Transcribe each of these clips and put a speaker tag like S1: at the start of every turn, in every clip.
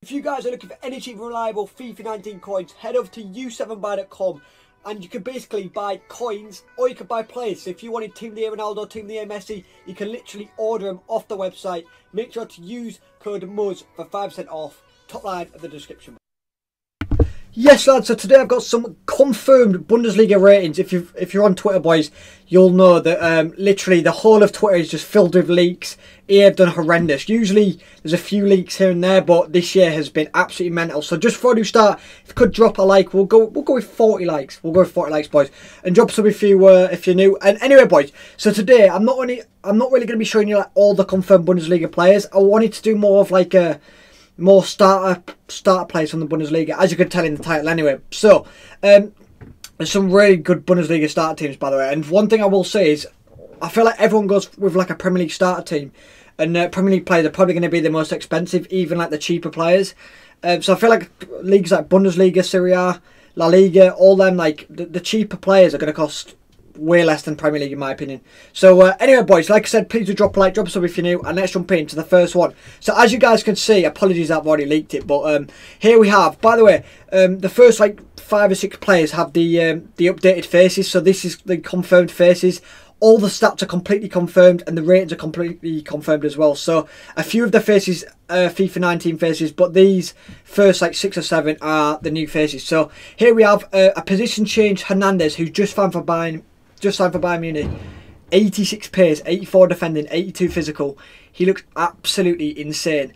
S1: If you guys are looking for any cheap and reliable FIFA 19 coins, head over to u7buy.com and you can basically buy coins or you can buy players. So if you wanted Team of the Year Ronaldo, Team of the Year Messi, you can literally order them off the website. Make sure to use code MUZ for 5% off. Top line of the description. Yes lads, so today I've got some confirmed Bundesliga ratings. If you're on Twitter, boys, you'll know that literally the whole of Twitter is just filled with leaks. EA have done horrendous. Usually there's a few leaks here and there, but this year has been absolutely mental. So just before we start, if you could drop a like, we'll go with 40 likes. We'll go with 40 likes, boys, and drop some if you're new. And anyway, boys, so today I'm not really going to be showing you like all the confirmed Bundesliga players. I wanted to do more of like a more starter players from the Bundesliga, as you could tell in the title anyway. So there's some really good Bundesliga starter teams, by the way, and one thing I will say is I feel like everyone goes with like a Premier League starter team, and Premier League players are probably going to be the most expensive, even like the cheaper players. So I feel like leagues like Bundesliga, Serie A, La Liga, all them, like the cheaper players are going to cost way less than Premier League in my opinion. So anyway, boys, like I said, please do drop a like, drop a sub if you're new, and let's jump into the first one. So as you guys can see, apologies I've already leaked it, but here we have, by the way, the first like 5 or 6 players have the updated faces. So this is the confirmed faces. All the stats are completely confirmed and the ratings are completely confirmed as well. So a few of the faces are FIFA 19 faces, but these first like 6 or 7 are the new faces. So here we have a position change Hernandez, who's just signed for Bayern Munich. 86 pace, 84 defending, 82 physical. He looks absolutely insane.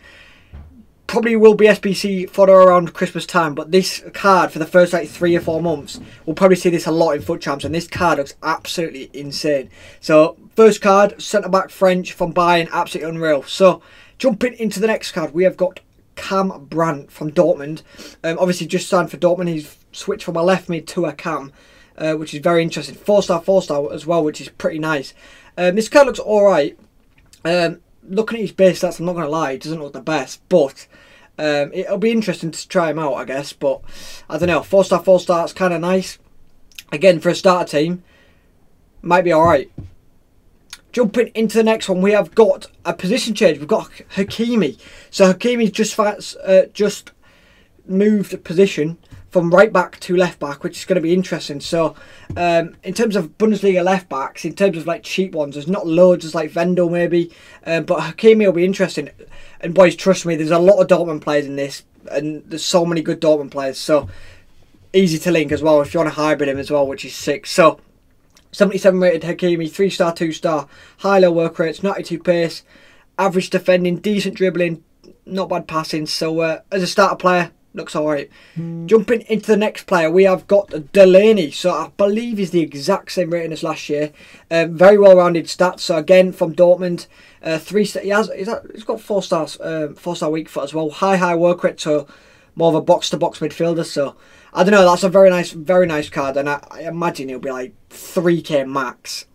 S1: Probably will be SBC for around Christmas time, but this card for the first like 3 or 4 months, we'll probably see this a lot in FUT Champs, and this card looks absolutely insane. So first card, centre back French from Bayern, absolutely unreal. So jumping into the next card, we have got Cam Brandt from Dortmund. Obviously just signed for Dortmund. He's switched from a left mid to a cam, which is very interesting. 4-star as well, which is pretty nice. This card looks alright. Looking at his base stats, I'm not going to lie, it doesn't look the best, but it'll be interesting to try him out, I guess. But I don't know, 4-star, it's kind of nice. Again, for a starter team, might be alright. Jumping into the next one, we have got a position change. We've got Hakimi. So Hakimi's just moved position from right back to left back, which is going to be interesting. So in terms of Bundesliga left backs, in terms of like cheap ones, there's not loads. There's like Vendel maybe, but Hakimi will be interesting. And boys, trust me, there's a lot of Dortmund players in this, and there's so many good Dortmund players. So easy to link as well if you want to hybrid him as well, which is sick. So 77 rated Hakimi, 3-star, 2-star, high low work rates, 92 pace, average defending, decent dribbling, not bad passing. So as a starter player, looks alright. Jumping into the next player, we have got Delaney. So I believe he's the exact same rating as last year. Very well-rounded stats. So again, from Dortmund, 3-star. He's got 4 stars, 4-star weak foot as well. High work rate, so more of a box-to-box midfielder. So I don't know. That's a very nice card, and I imagine it'll be like 3k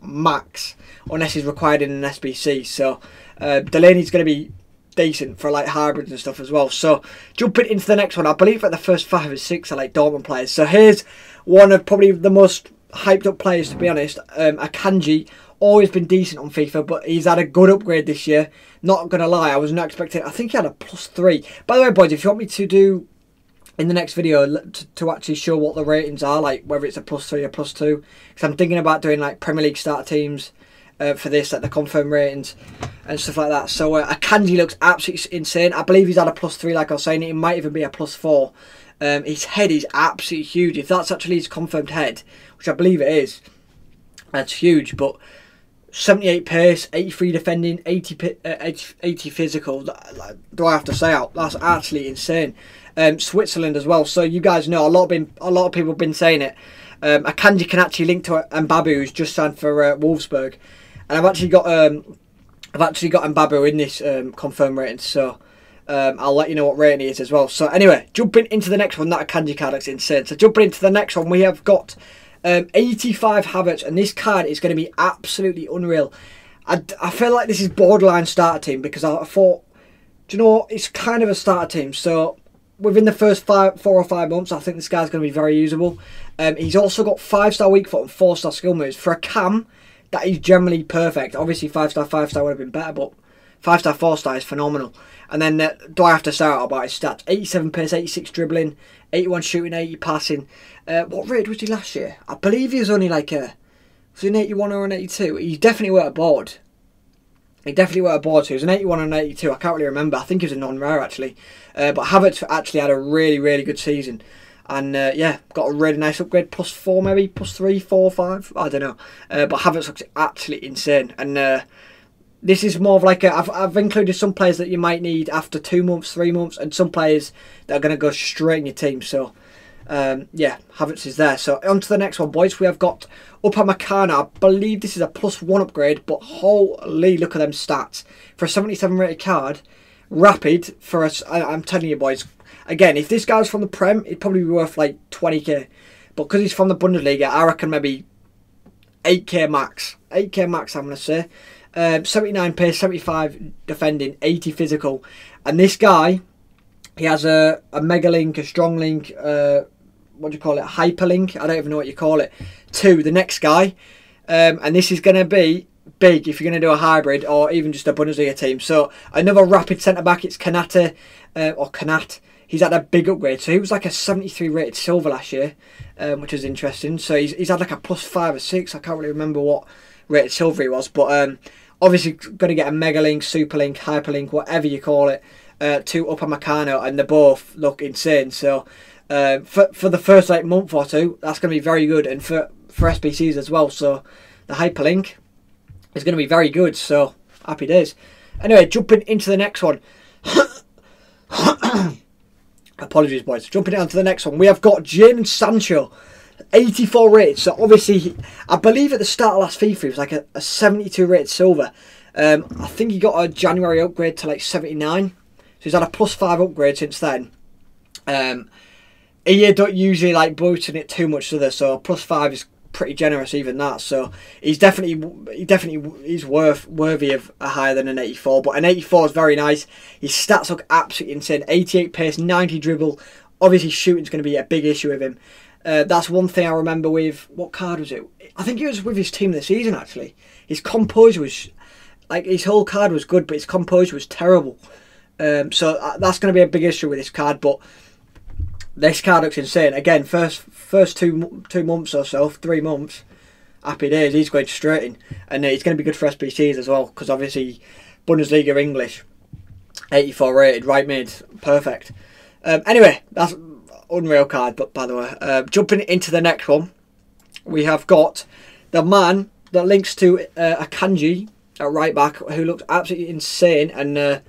S1: max, unless he's required in an SBC. So Delaney's going to be decent for like hybrids and stuff as well. So jumping into the next one, I believe that the first 5 or 6 are like Dortmund players. So here's one of probably the most hyped up players, to be honest. Akanji, always been decent on FIFA, but he's had a good upgrade this year. Not gonna lie, I was not expecting. I think he had a +3. By the way, boys, if you want me to do in the next video to actually show what the ratings are, like whether it's a +3 or +2, because I'm thinking about doing like Premier League starter teams for this, like the confirmed ratings and stuff like that. So Akanji looks absolutely insane. I believe he's had a +3, like I was saying. It might even be a +4. His head is absolutely huge. If that's actually his confirmed head, which I believe it is, that's huge. But 78 pace, 83 defending, 80 physical. Do I have to say out? That's actually insane. Switzerland as well. So you guys know a lot of people have been saying it. Akanji can actually link to Mbabu, who's just signed for Wolfsburg, and I've actually got Mbabu in this confirmed rating. So I'll let you know what rating he is as well. So anyway, jumping into the next one, that Akanji card looks insane. So jumping into the next one, we have got 85 Havertz, and this card is going to be absolutely unreal. I feel like this is borderline starter team, because I thought, do you know what, it's kind of a starter team. So within the first 4 or 5 months, I think this guy's going to be very usable. He's also got 5-star weak foot and 4-star skill moves. For a cam, that is generally perfect. Obviously 5-star would have been better, but 5-star, 4-star is phenomenal. And then do I have to start about his stats? 87 pace, 86 dribbling, 81 shooting, 80 passing. What rate was he last year? I believe he was only like was he an 81 or an 82? He definitely went aboard. He definitely went aboard, so he was an 81 and an 82. I can't really remember. I think he was a non-rare actually. But Havertz actually had a really, really good season. And yeah, got a really nice upgrade, +4 maybe, +3, 4, 5, I don't know. But Havertz looks absolutely insane. And this is more of like I've included some players that you might need after 2 months, 3 months, and some players that are going to go straight in your team. So yeah, Havertz is there. So on to the next one, boys. We have got Upamecano. I believe this is a +1 upgrade, but holy, look at them stats. For a 77 rated card, rapid for us. I'm telling you, boys. Again, if this guy was from the Prem, it'd probably be worth like 20k. But because he's from the Bundesliga, I reckon maybe 8k max. 8k max, I'm going to say. 79 pace, 75 defending, 80 physical. And this guy, he has a mega link, a strong link, what do you call it, hyperlink, I don't even know what you call it, to the next guy. And this is going to be big if you're going to do a hybrid or even just a Bundesliga team. So another rapid centre-back, it's Kanate, or Kanat. He's had a big upgrade. So he was like a 73 rated silver last year, which is interesting. So he's had like a +5 or 6. I can't really remember what rated silver he was. But obviously going to get a mega link, super link, hyperlink, whatever you call it, to Upamecano, and they both look insane. So for the first like month or two, that's going to be very good, and for SBCs as well. So the hyperlink is going to be very good. So happy days. Anyway, jumping into the next one. Apologies, boys. Jumping on to the next one, we have got Jadon Sancho, 84 rated. So obviously, I believe at the start of last FIFA, he was like a 72 rated silver. I think he got a January upgrade to like 79. So he's had a +5 upgrade since then. He don't usually like boosting it too much, do they? So +5 is pretty generous, even that. So he's he's worthy of a higher than an 84. But an 84 is very nice. His stats look absolutely insane. 88 pace, 90 dribble. Obviously, shooting's going to be a big issue with him. That's one thing I remember with, what card was it? I think it was with his team this season, actually. His composure was, like, his whole card was good, but his composure was terrible. So that's going to be a big issue with this card, but this card looks insane. Again, first two months or so, 3 months, happy days, he's going straight in. And he's going to be good for SBCs as well, because obviously Bundesliga English, 84 rated, right mid, perfect. Anyway, that's unreal card, but by the way, jumping into the next one, we have got the man that links to Akanji at right back, who looks absolutely insane, and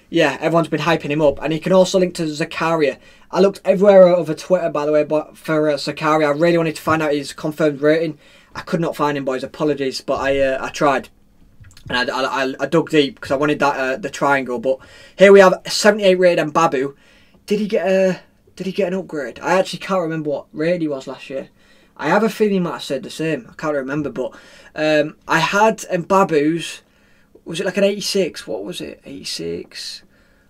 S1: yeah, everyone's been hyping him up. And he can also link to Zakaria. I looked everywhere over Twitter, by the way, but for Zakaria, I really wanted to find out his confirmed rating. I could not find him, boys. Apologies, but I tried, and I dug deep because I wanted that the triangle. But here we have 78 rated Mbabu. Did he get an upgrade? I actually can't remember what rated he was last year. I have a feeling he might have said the same. I can't remember, but I had Mbabu's. Was it like an 86? What was it? 86.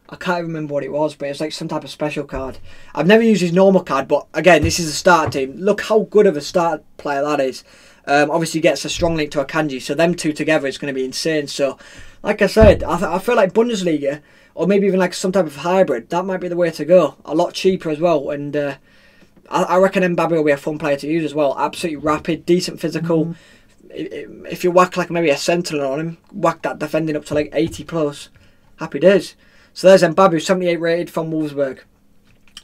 S1: I can't remember what it was, but it was like some type of special card. I've never used his normal card, but again, this is a starter team. Look how good of a starter player that is. Obviously, gets a strong link to Akanji, so them two together is going to be insane. So, like I said, I feel like Bundesliga, or maybe even like some type of hybrid, that might be the way to go. A lot cheaper as well, and I reckon Mbabu will be a fun player to use as well. Absolutely rapid, decent physical. If you whack like maybe a sentinel on him, whack that defending up to like 80 plus, happy days. So there's Mbabu, 78 rated from Wolfsburg.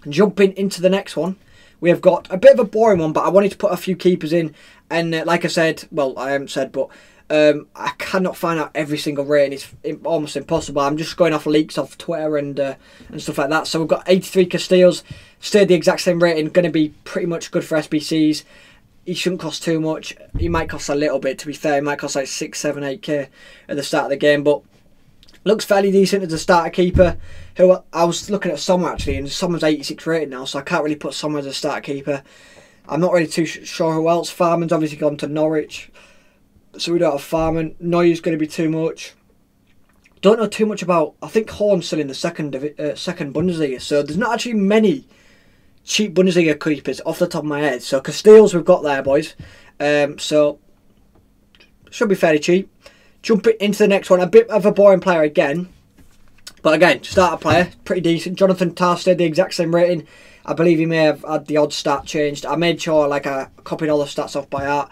S1: And jumping into the next one, we have got a bit of a boring one, but I wanted to put a few keepers in. And like I said, well, I haven't said, but I cannot find out every single rating. It's almost impossible. I'm just going off leaks off Twitter and stuff like that. So we've got 83 Casteels, stayed the exact same rating, going to be pretty much good for SBCs. He shouldn't cost too much. He might cost a little bit, to be fair. He might cost like 6, 7, 8k at the start of the game, but looks fairly decent as a starter keeper. Who I was looking at Sommer actually, and Sommer's 86 rated now, so I can't really put Sommer as a starter keeper. I'm not really too sure who else. Farman's obviously gone to Norwich, so we don't have Farman. Neuer's going to be too much. Don't know too much about. I think Horn's still in the second Bundesliga, so there's not actually many cheap Bundesliga keepers off the top of my head. So Casteels we've got there, boys. So should be fairly cheap. Jumping into the next one, a bit of a boring player again. But again, starter player, pretty decent. Jonathan Tah stayed the exact same rating. I believe he may have had the odd stat changed. I made sure like I copied all the stats off by heart.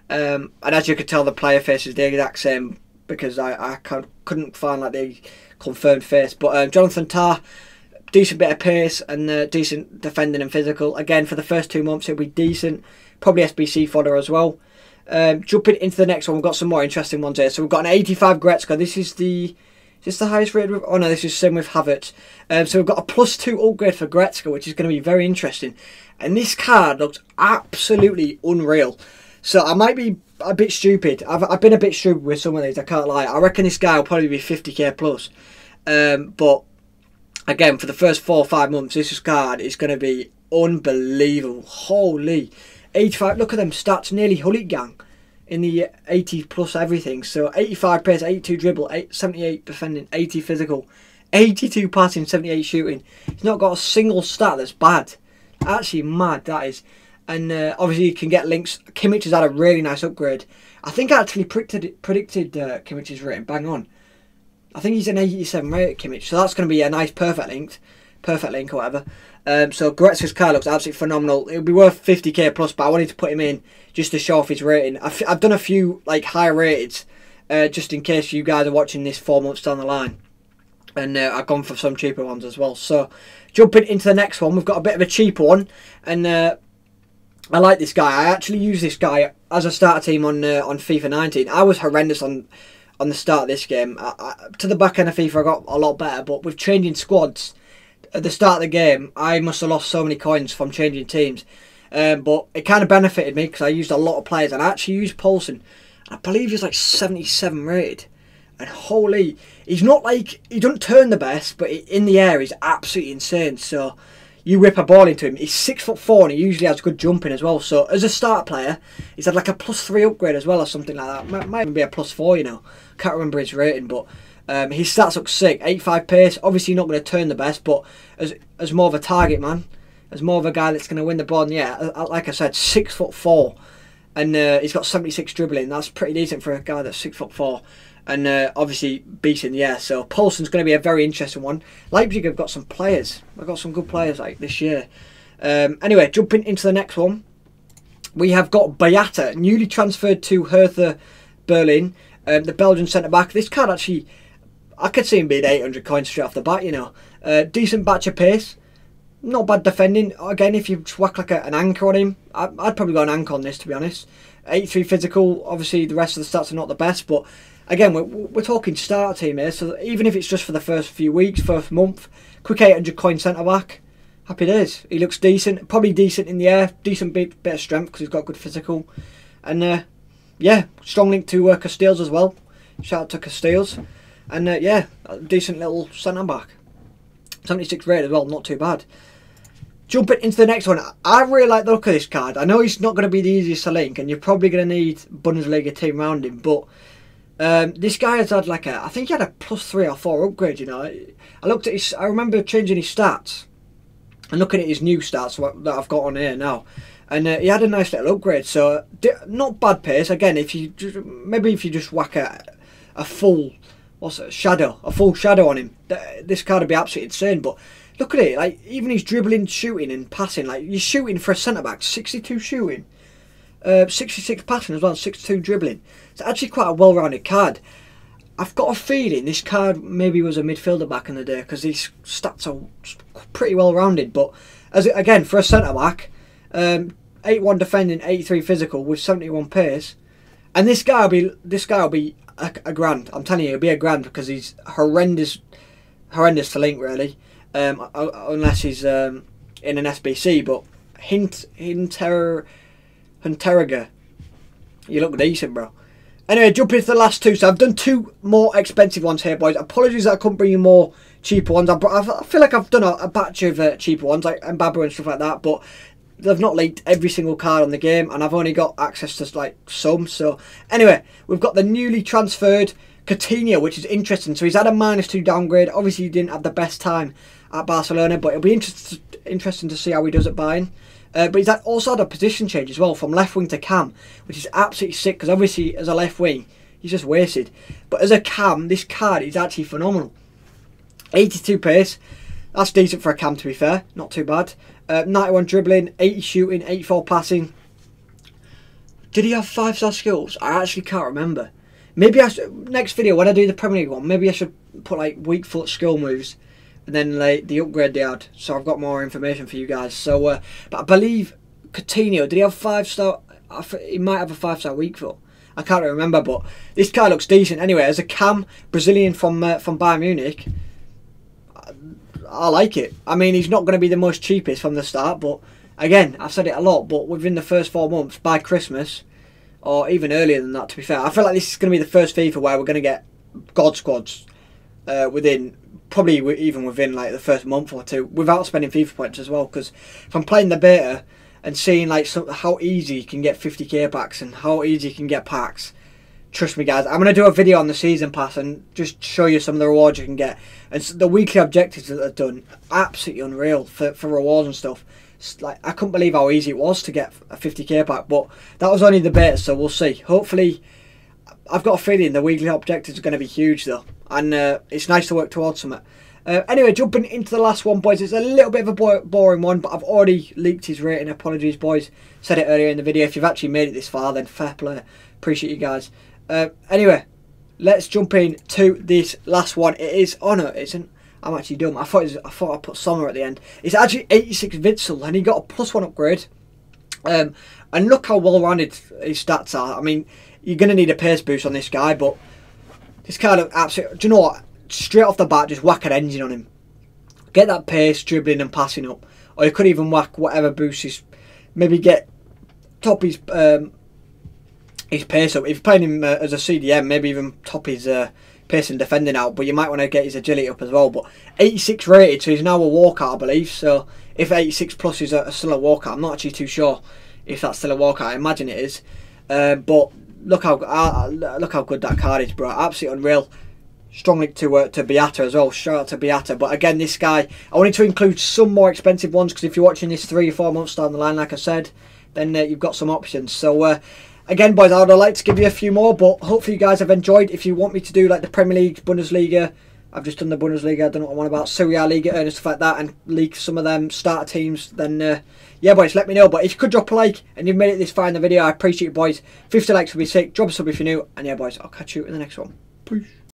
S1: And as you could tell, the player face is the exact same because I couldn't find like the confirmed face. But Jonathan Tah, decent bit of pace and decent defending and physical. Again, for the first 2 months, it'll be decent. Probably SBC fodder as well. Jumping into the next one, we've got some more interesting ones here. So we've got an 85 Gretzka. This is the highest rated? Oh no, this is same with Havertz. So we've got a +2 upgrade for Gretzka, which is going to be very interesting. And this card looks absolutely unreal. So I might be a bit stupid. I've been a bit stupid with some of these, I can't lie. I reckon this guy will probably be 50k plus. But again, for the first 4 or 5 months, this card is going to be unbelievable. Holy 85, look at them stats, nearly Hullet gang in the 80 plus everything. So 85 pace, 82 dribble, 78 defending, 80 physical, 82 passing, 78 shooting. He's not got a single stat that's bad. Actually mad, that is. And obviously you can get links. Kimmich has had a really nice upgrade. I think I actually predicted Kimmich's rating bang on. I think he's an 87 rated Kimmich, so that's going to be a nice perfect link or whatever. So Goretzka's card looks absolutely phenomenal. It'll be worth 50k plus, but I wanted to put him in just to show off his rating. I've done a few like higher rated, just in case you guys are watching this 4 months down the line. And I've gone for some cheaper ones as well. So jumping into the next one, we've got a bit of a cheaper one, and I like this guy. I actually use this guy as a starter team on FIFA 19. I was horrendous on the start of this game. To the back end of FIFA I got a lot better, but with changing squads at the start of the game, I must have lost so many coins from changing teams. But it kind of benefited me because I used a lot of players, and I actually used Poulsen. I believe he's like 77 rated. And holy, he's not like, he doesn't turn the best, but in the air he's absolutely insane. So you whip a ball into him. He's 6'4" and he usually has good jumping as well. So as a start player, he's had like a +3 upgrade as well or something like that. Might even be a +4, you know. Can't remember his rating, but his stats look sick. 85 pace. Obviously not going to turn the best, but as more of a target man, as more of a guy that's going to win the ball. And yeah, like I said, 6'4", and he's got 76 dribbling. That's pretty decent for a guy that's 6'4". And obviously beats in the air. So Poulsen's going to be a very interesting one. Leipzig have got some players. They've got some good players like this year. Anyway, jumping into the next one, we have got Boyata, newly transferred to Hertha Berlin, the Belgian centre back. This card actually, I could see him being 800 coins straight off the bat. You know, decent batch of pace, not bad defending. Again, if you whack like an anchor on him, I'd probably go an anchor on this, to be honest. 83 physical. Obviously, the rest of the stats are not the best, but again, we're talking starter team here, so even if it's just for the first few weeks, first month, quick 800 coin centre back, happy days. He looks decent, probably decent in the air, decent bit of strength because he's got good physical, and yeah, strong link to Castells as well. Shout out to Castells, and yeah, a decent little centre back. 76 rated as well, not too bad. Jumping into the next one, I really like the look of this card. I know he's not going to be the easiest to link, and you're probably going to need Bundesliga team around him, but this guy has had like I think he had a +3 or 4 upgrade, you know. I looked at I remember changing his stats and looking at his new stats that I've got on here now, and he had a nice little upgrade. So not bad pace. Again, if you just whack a full a full shadow on him, this card would be absolutely insane. But look at it, like even his dribbling, shooting and passing, like you're shooting for a centre back, 62 shooting. 66 passing as well, 62 dribbling. It's actually quite a well-rounded card. I've got a feeling this card maybe was a midfielder back in the day because these stats are pretty well-rounded. But again, for a centre back, 81 defending, 83 physical with 71 pace, and this guy will be a grand. I'm telling you, it'll be a grand because he's horrendous to link really, unless he's in an SBC. But Hinteregger, you look decent, bro. Anyway, jumping into the last two. So I've done 2 more expensive ones here, boys. Apologies that I couldn't bring you more cheaper ones. I feel like I've done a batch of cheaper ones, like Mbappe and stuff like that, but they've not leaked every single card on the game, and I've only got access to like some. So anyway, we've got the newly transferred Coutinho, which is interesting. So he's had a -2 downgrade. Obviously, he didn't have the best time at Barcelona, but it'll be interesting to see how he does at Bayern. But he's also had a position change as well, from left wing to cam, which is absolutely sick because obviously as a left wing he's just wasted. But as a cam, this card is actually phenomenal. 82 pace, that's decent for a cam, to be fair, not too bad. 91 dribbling, 80 shooting, 84 passing. Did he have 5-star skills? I actually can't remember. Maybe next video when I do the Premier League one, maybe I should put like weak foot skill moves and then like the upgrade they had, so I've got more information for you guys. So, but I believe Coutinho, did he have 5-star? He might have a 5-star weak foot. I can't remember, but this guy looks decent. Anyway, as a cam, Brazilian from Bayern Munich, I like it. I mean, he's not going to be the most cheapest from the start, but again, I've said it a lot, but within the first 4 months, by Christmas, or even earlier than that, to be fair, I feel like this is going to be the first FIFA where we're going to get God squads within, probably even within like the first month or two, without spending FIFA points as well. Because if I'm playing the beta and seeing like how easy you can get 50k packs and how easy you can get packs, trust me guys, I'm going to do a video on the season pass and just show you some of the rewards you can get. And the weekly objectives that they've done, absolutely unreal for rewards and stuff. Like, I couldn't believe how easy it was to get a 50k pack, but that was only the beta, so we'll see. Hopefully, I've got a feeling the weekly objectives are going to be huge though, and it's nice to work towards something. Anyway, jumping into the last one, boys, it's a little bit of a boring one, but I've already leaked his rating. Apologies, boys. Said it earlier in the video. If you've actually made it this far, then fair play. Appreciate you guys. Anyway, let's jump in to this last one. It is, oh no, it isn't. I'm actually dumb. I thought I put Sommer at the end. It's actually 86 Witsel, and he got a +1 upgrade. And look how well-rounded his stats are. I mean, you're going to need a pace boost on this guy, but this kind of absolute. Do you know what? Straight off the bat, just whack an engine on him. Get that pace, dribbling and passing up, or you could even whack whatever boosts his. Maybe get top his pace up. If you're playing him as a CDM, maybe even top his pace and defending out, but you might want to get his agility up as well. But 86 rated, so he's now a walkout, I believe. So if 86 plus is still a walkout, I'm not actually too sure if that's still a walkout. I imagine it is. But look how good that card is, bro. Absolutely unreal. Strong link to Beata as well. Shout out to Beata. But again, this guy, I wanted to include some more expensive ones because if you're watching this 3 or 4 months down the line, like I said, then you've got some options. So again, boys, I would like to give you a few more, but hopefully you guys have enjoyed. If you want me to do like the Premier League, Bundesliga, I've just done the Bundesliga, I don't know what I'm on about, Serie A, Liga and stuff like that, and leak some of them starter teams, then yeah, boys, let me know. But if you could drop a like and you've made it this far in the video, I appreciate it, boys. 50 likes would be sick. Drop a sub if you're new, and yeah, boys, I'll catch you in the next one. Peace.